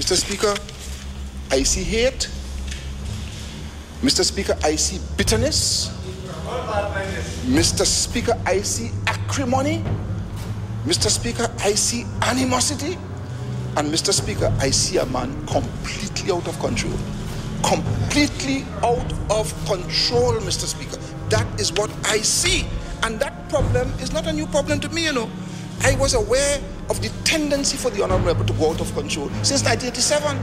Mr. Speaker, I see hate. Mr. Speaker, I see bitterness. Mr. Speaker, I see acrimony. Mr. Speaker, I see animosity. And Mr. Speaker, I see a man completely out of control. Completely out of control, Mr. Speaker. That is what I see. And that problem is not a new problem to me, you know. I was aware of the tendency for the Honorable to go out of control since 1987.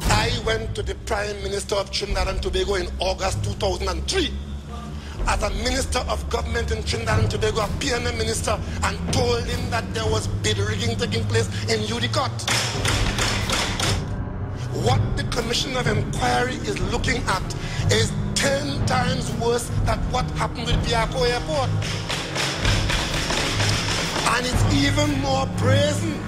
I went to the Prime Minister of Trinidad and Tobago in August 2003 as a Minister of Government in Trinidad and Tobago, a PNM Minister, and told him that there was bid rigging taking place in UDCOT. What the Commission of Inquiry is looking at is 10 times worse than what happened with Piako Airport. And it's even more brazen.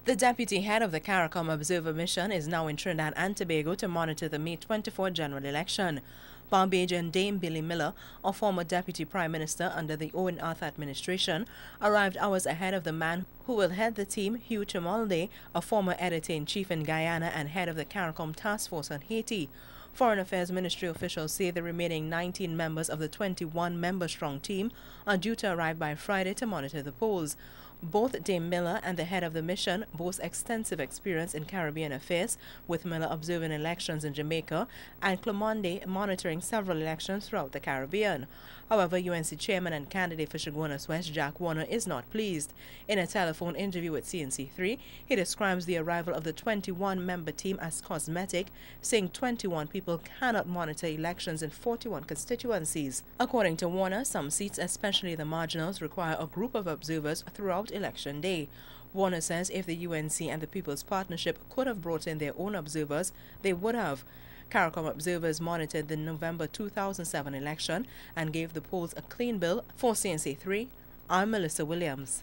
The deputy head of the Caricom Observer Mission is now in Trinidad and Tobago to monitor the May 24 general election. Barbadian Dame Billy Miller, a former deputy prime minister under the Owen Arthur administration, arrived hours ahead of the man who will head the team, Hugh Chimalde, a former editor-in-chief in Guyana and head of the Caricom task force on Haiti. Foreign Affairs Ministry officials say the remaining 19 members of the 21-member-strong team are due to arrive by Friday to monitor the polls. Both Dame Miller and the head of the mission boast extensive experience in Caribbean affairs, with Miller observing elections in Jamaica and Clemonde monitoring several elections throughout the Caribbean. However, UNC chairman and candidate for Chaguanas West, Jack Warner, is not pleased. In a telephone interview with CNC3, he describes the arrival of the 21-member team as cosmetic, saying 21 people cannot monitor elections in 41 constituencies. According to Warner, some seats, especially the marginals, require a group of observers throughout election day. Warner says if the UNC and the People's Partnership could have brought in their own observers, they would have. Caricom observers monitored the November 2007 election and gave the polls a clean bill. For CNC3, I'm Melissa Williams.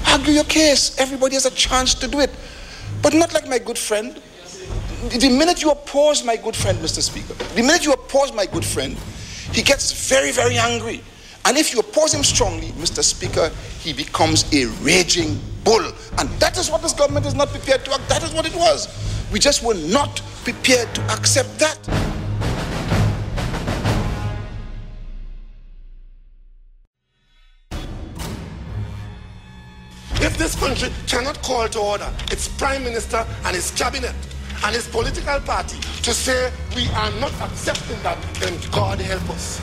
Argue your case. Everybody has a chance to do it. But not like my good friend. The minute you oppose my good friend, Mr. Speaker, the minute you oppose my good friend, he gets very, very angry. And if you oppose him strongly, Mr. Speaker, he becomes a raging bull. And that is what this government is not prepared to act. That is what it was. We just were not prepared to accept that. If this country cannot call to order its Prime Minister and his cabinet and his political party to say we are not accepting that, then God help us.